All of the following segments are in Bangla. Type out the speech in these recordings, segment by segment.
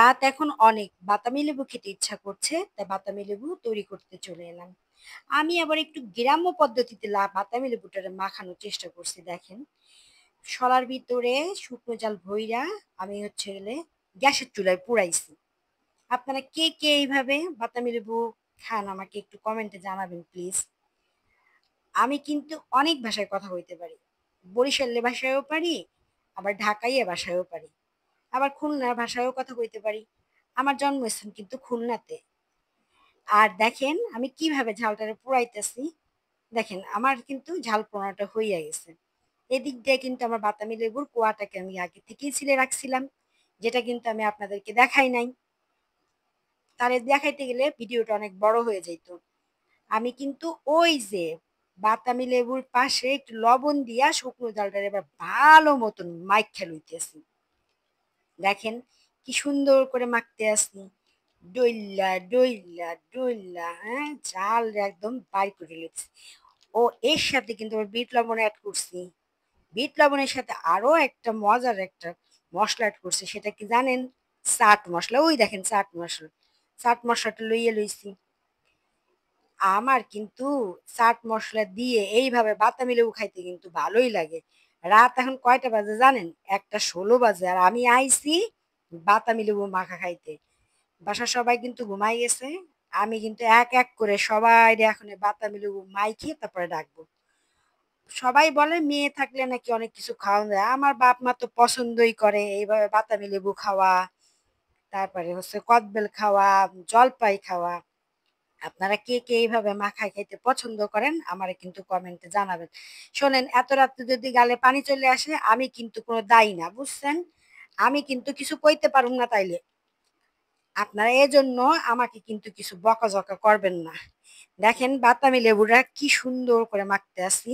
রাত এখন অনেক। বাতাবি লেবু খেতে ইচ্ছা করছে, তাই বাতাবি লেবু তৈরি করতে চলে এলাম। আমি আবার একটু গ্রাম্য পদ্ধতিতে বাতাবি লেবুটারে মাখানোর চেষ্টা করছি দেখেন। শলার ভিতরে শুকনো জাল ভইরা আমি হচ্ছে হলে গ্যাসের চুলায় পুড়াইছি। আপনারা কে, কে এইভাবে বাতাবি লেবু খান আমাকে একটু কমেন্টে জানাবেন প্লিজ। আমি কিন্তু অনেক ভাষায় কথা কইতে পারি। বরিশালের ভাষায়ও পারি, আবার ঢাকাইয়া ভাষায়ও পারি। আবার খুলনার ভাষায়ও কথা কইতে পারি। আমার জন্মস্থান কিন্তু খুলনাতে। আর দেখেন আমি কিভাবে ঝালটারে পোড়াইতেছি। দেখেন আমার কিন্তু ঝাল পোড়ানোটা হইয়া গেছে। এদিক দিয়ে কিন্তু আমার বাতাবি লেবুর কোয়াটাকে আমি আগে থেকেই ছিলে রাখছিলাম, যেটা কিন্তু আমি আপনাদেরকে দেখাই নাই। তারে দেখাইতে গেলে ভিডিওটা অনেক বড় হয়ে যাইত। আমি কিন্তু ওই যে বাতাবি লেবুর পাশে একটু লবণ দিয়া শুকনো জালটারে এবার ভালো মতন মাইখা লইতেছি। দেখেন কি সুন্দর করে মাখতে আসি, ডইল্লা ডইল্লা ডইল্লা, হ্যাঁ চাল একদম বাই করে লিখছি। ও এর সাথে কিন্তু আবার বিট লবণ অ্যাড করছি। বিট লবণের সাথে আরো একটা মজার একটা মশলা অ্যাড করছি, সেটা কি জানেন? চাট মশলা। ওই দেখেন চাট মশলা। চাট মশলাটা লইয়ে লইছি। আমার কিন্তু চাট মসলা দিয়ে এইভাবে বাতাবি লেবু খাইতে কিন্তু ভালোই লাগে। রাত এখন কয়টা বাজে জানেন? ১টা ১৬ বাজে। আর আমি আইছি বাতাবি লেবু মাখা খাইতে। বাসার সবাই কিন্তু ঘুমাই গেছে। আমি কিন্তু এক, এক করে সবাইরে এখন এই বাতাবি লেবু মাইখে তারপরে ডাকবো। সবাই বলে মেয়ে থাকলে নাকি অনেক কিছু খাওয়ানো যায়। আমার বাপ মা তো পছন্দই করে এইভাবে বাতাবি লেবু খাওয়া, তারপরে হচ্ছে কদবেল খাওয়া, জলপাই খাওয়া। আপনারা কে, কে এইভাবে মাখায় খাইতে পছন্দ করেন আমারে কিন্তু কমেন্টে জানাবেন। শোনেন এত রাত্রে যদি গালে পানি চলে আসে আমি কিন্তু কোনো দায়ী না, বুঝছেন? আমি কিন্তু কিছু কইতে পারুম না তাইলে। আপনারা এজন্য আমাকে কিন্তু কিছু বকাঝকা করবেন না। দেখেন বাতাবি লেবুটা কি সুন্দর করে মাখতে আছি।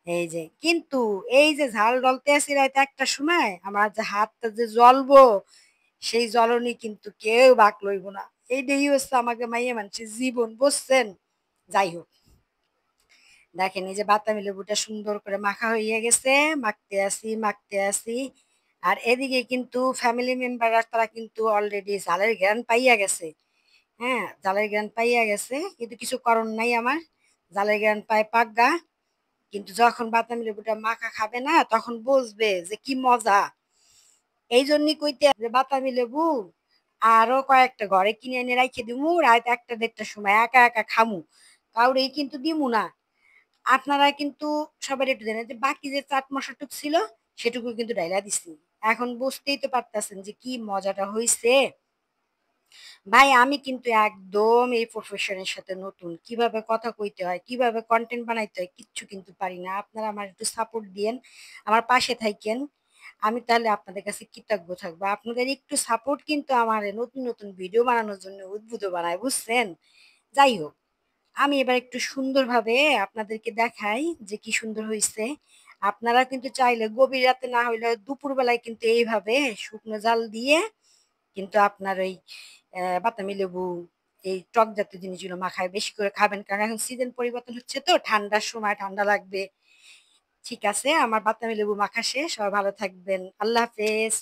এই যে কিন্তু এই যে ঝাল ডলতে আছি রাইতে ১টার সময় আমার যে হাতটা যে জ্বলবো, সেই জ্বলনি কিন্তু কেউ বাক লইব না। এইটাই হচ্ছে আমাকে মাইয়া মানুষের জীবন, বুঝছেন? যাই হোক, দেখেন এই যে বাতাবি লেবুটা সুন্দর করে মাখা হইয়া গেছে। মাখতে আছি, মাখতে আছি। আর এদিকে কিন্তু ফ্যামিলি মেম্বাররা তারা কিন্তু অলরেডি ঝালের ঘ্রাণ পাইয়া গেছে। হ্যাঁ, জালের ঘ্রাণ পাইয়া গেছে। কিন্তু কিছু করণ নাই আমার। জালের ঘ্রাণ পায় পাগগা। কিন্তু যখন বাতাবি লেবুটা মাখা খাবে না তখন বুঝবে যে কি মজা। এই জন্যই কইতে যে বাতাবি লেবু আরো কয়েকটা ঘরে কিনে এনে রাইখে দিমু, রাত ১টা ১.৫টার সময় একা একা খামু। কাউরেই কিন্তু দিমু না। আপনারা কিন্তু সবাই একটু জানেন যে বাকি যে চাট মশলাটুক ছিল সেটুকু কিন্তু ডাইলা দিছি। এখন বুঝতেই তো পারতেছেন যে কি মজাটা হইছে। ভাই আমি কিন্তু একদম এই প্রফেশনের সাথে নতুন। কিভাবে কথা কইতে হয়, কিভাবে কনটেন্ট বানাইতে হয় কিচ্ছু কিন্তু পারি না। আপনারা আমার একটু সাপোর্ট দিয়েন, আমার পাশে থাইকেন। আমি তাহলে আপনাদের কাছে কৃতজ্ঞ থাকবো। আপনাদের একটু সাপোর্ট কিন্তু আমারে নতুন, নতুন ভিডিও বানানোর জন্য উদ্বুদ্ধ বানায়, বুঝছেন? যাই হোক, আমি এবার একটু সুন্দরভাবে আপনাদেরকে দেখাই যে কি সুন্দর হইছে। আপনারা কিন্তু চাইলে গভীর রাতে না হইলে দুপুরবেলায় কিন্তু এইভাবে শুকনো জাল দিয়ে কিন্তু আপনার ওই বাতাবি লেবু, এই টক জাতীয় জিনিসগুলো মাখায় বেশি করে খাবেন। কারণ এখন সিজন পরিবর্তন হচ্ছে তো, ঠান্ডার সময় ঠান্ডা লাগবে। ঠিক আছে, আমার বাতাবি লেবু মাখা শেষ। সবাই ভালো থাকবেন। আল্লাহ হাফেজ।